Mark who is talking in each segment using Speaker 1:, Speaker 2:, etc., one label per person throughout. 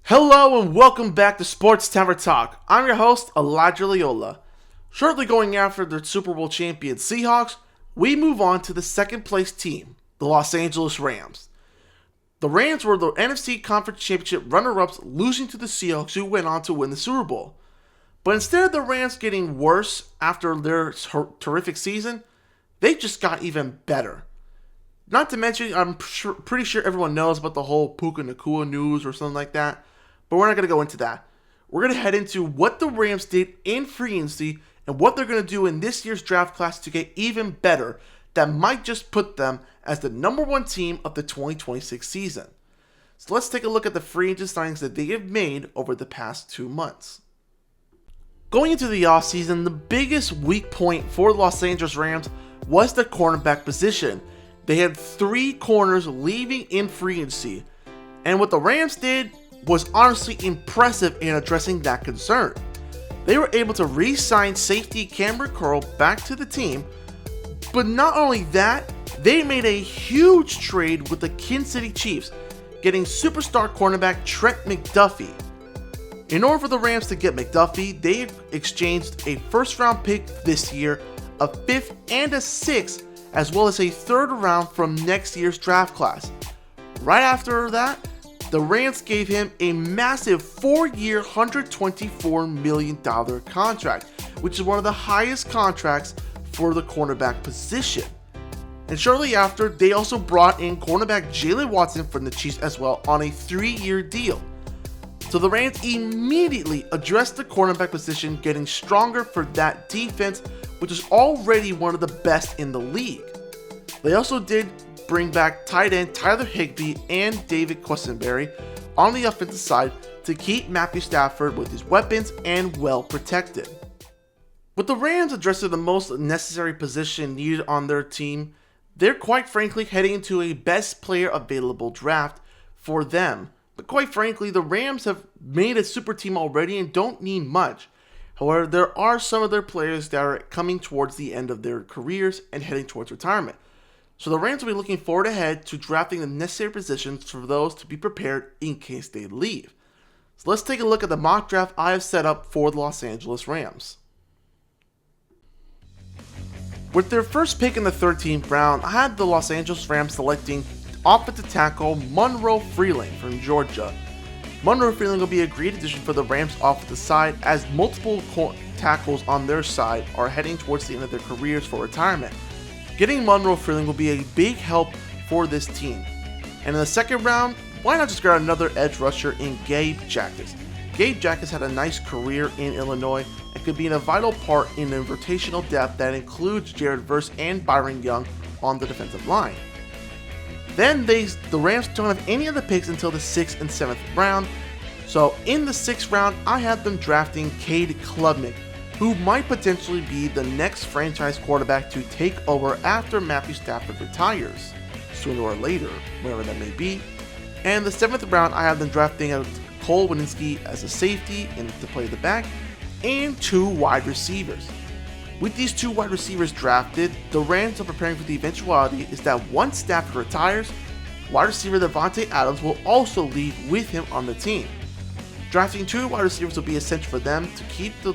Speaker 1: Hello and welcome back to Sports Tavern Talk. I'm your host, Elijah Loyola. Shortly going after the Super Bowl champion Seahawks, we move on to the second place team, the Los Angeles Rams. The Rams were the NFC Conference Championship runner-ups, losing to the Seahawks, who went on to win the Super Bowl. But instead of the Rams getting worse after their terrific season, they just got even better. Not to mention, I'm pretty sure everyone knows about the whole Puka Nacua news or something like that. But we're not going to go into that. We're going to head into what the Rams did in free agency and what they're going to do in this year's draft class to get even better that might just put them as the number one team of the 2026 season. So let's take a look at the free agent signings that they have made over the past 2 months. Going into the offseason, the biggest weak point for the Los Angeles Rams was the cornerback position. They had 3 corners leaving in free agency. And what the Rams did was honestly impressive in addressing that concern. They were able to re-sign safety Cameron Curl back to the team, but not only that, they made a huge trade with the Kansas City Chiefs, getting superstar cornerback Trent McDuffie. In order for the Rams to get McDuffie, they exchanged a first-round pick this year, a 5th and a 6th, as well as a 3rd round from next year's draft class. Right after that, the Rams gave him a massive 4-year, $124 million contract, which is one of the highest contracts for the cornerback position. And shortly after, they also brought in cornerback Jaylen Watson from the Chiefs as well on a 3-year deal. So the Rams immediately addressed the cornerback position, getting stronger for that defense, which is already one of the best in the league. They also did bring back tight end Tyler Higbee and David Quessenberry on the offensive side to keep Matthew Stafford with his weapons and well protected. With the Rams addressing the most necessary position needed on their team, they're quite frankly heading into a best player available draft for them. But quite frankly, the Rams have made a super team already and don't need much. However, there are some of their players that are coming towards the end of their careers and heading towards retirement. So the Rams will be looking forward ahead to drafting the necessary positions for those to be prepared in case they leave. So let's take a look at the mock draft I have set up for the Los Angeles Rams. With their first pick in the 13th round, I had the Los Angeles Rams selecting offensive tackle Monroe Freeling from Georgia. Monroe Freeling will be a great addition for the Rams offensive side, as multiple tackles on their side are heading towards the end of their careers for retirement. Getting Monroe Freeling will be a big help for this team. And in the second round, why not just grab another edge rusher in Gabe Jacas? Gabe Jacas had a nice career in Illinois and could be a vital part in the rotational depth that includes Jared Verse and Byron Young on the defensive line. Then the Rams don't have any other picks until the 6th and 7th round. So in the 6th round, I had them drafting Cade Klubnik, who might potentially be the next franchise quarterback to take over after Matthew Stafford retires, sooner or later, wherever that may be. And the 7th round, I have them drafting Cole Winsky as a safety and to play the back, and 2 wide receivers. With these 2 wide receivers drafted, the Rams are preparing for the eventuality is that once Stafford retires, wide receiver Davante Adams will also leave with him on the team. Drafting 2 wide receivers will be essential for them to keep the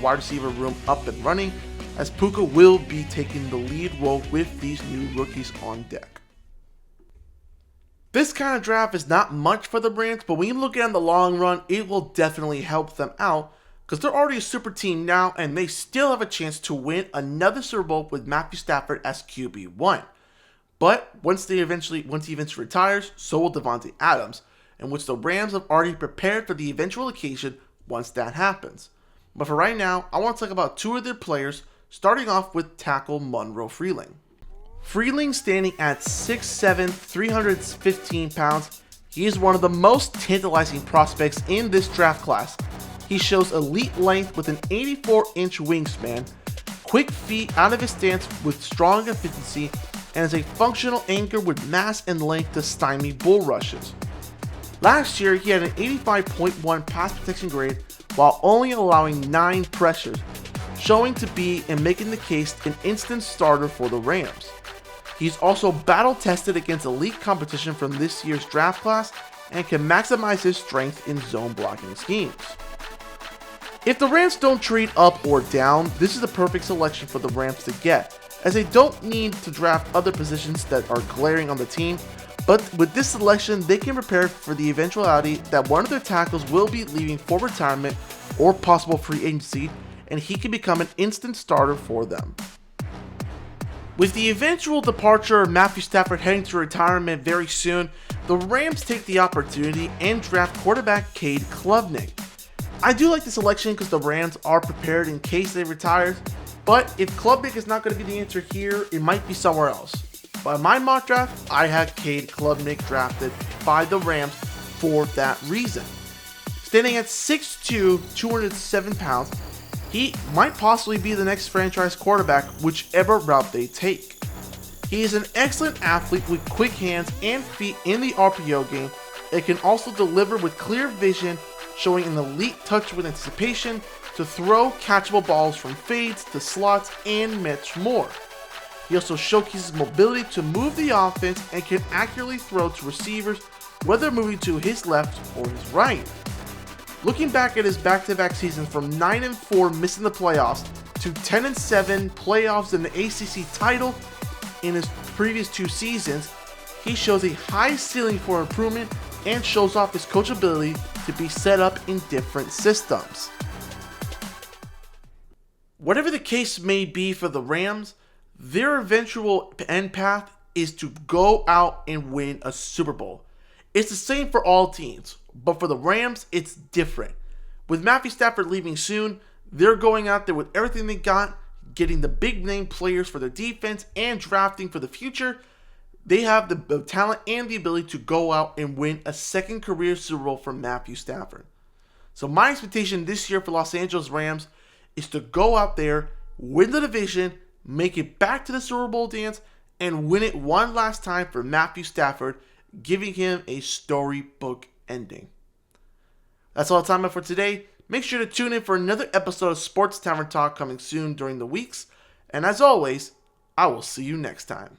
Speaker 1: wide receiver room up and running, as Puka will be taking the lead role with these new rookies on deck. This kind of draft is not much for the Rams, but when you look at it in the long run, it will definitely help them out, because they're already a super team now and they still have a chance to win another Super Bowl with Matthew Stafford as QB1. But once he eventually retires, so will Davante Adams, in which the Rams have already prepared for the eventual occasion once that happens. But for right now, I want to talk about 2 of their players, starting off with tackle Monroe Freeling. Freeling, standing at 6'7", 315 pounds, he is one of the most tantalizing prospects in this draft class. He shows elite length with an 84-inch wingspan, quick feet out of his stance with strong efficiency, and is a functional anchor with mass and length to stymie bull rushes. Last year, he had an 85.1 pass protection grade while only allowing 9 pressures, showing to be and making the case an instant starter for the Rams. He's also battle tested against elite competition from this year's draft class and can maximize his strength in zone blocking schemes. If the Rams don't trade up or down, this is the perfect selection for the Rams to get, as they don't need to draft other positions that are glaring on the team, but with this selection they can prepare for the eventuality that one of their tackles will be leaving for retirement or possible free agency, and he can become an instant starter for them. With the eventual departure of Matthew Stafford heading to retirement very soon, the Rams take the opportunity and draft quarterback Cade Klubnik. I do like the selection because the Rams are prepared in case they retire, but if Klubnik is not going to be the answer here, it might be somewhere else. By my mock draft, I had Cade Klubnik drafted by the Rams for that reason. Standing at 6'2", 207 pounds, he might possibly be the next franchise quarterback whichever route they take. He is an excellent athlete with quick hands and feet in the RPO game and can also deliver with clear vision, showing an elite touch with anticipation to throw catchable balls from fades to slots and much more. He also showcases mobility to move the offense and can accurately throw to receivers, whether moving to his left or his right. Looking back at his back-to-back seasons from 9-4 missing the playoffs to 10-7 playoffs and the ACC title in his previous 2 seasons, he shows a high ceiling for improvement and shows off his coachability to be set up in different systems. Whatever the case may be for the Rams, their eventual end path is to go out and win a Super Bowl. It's the same for all teams, but for the Rams, it's different. With Matthew Stafford leaving soon, they're going out there with everything they got, getting the big name players for their defense and drafting for the future. They have the talent and the ability to go out and win a second career Super Bowl for Matthew Stafford. So my expectation this year for Los Angeles Rams is to go out there, win the division, make it back to the Super Bowl dance, and win it one last time for Matthew Stafford, giving him a storybook ending. That's all the time I have for today. Make sure to tune in for another episode of Sports Tavern Talk coming soon during the weeks. And as always, I will see you next time.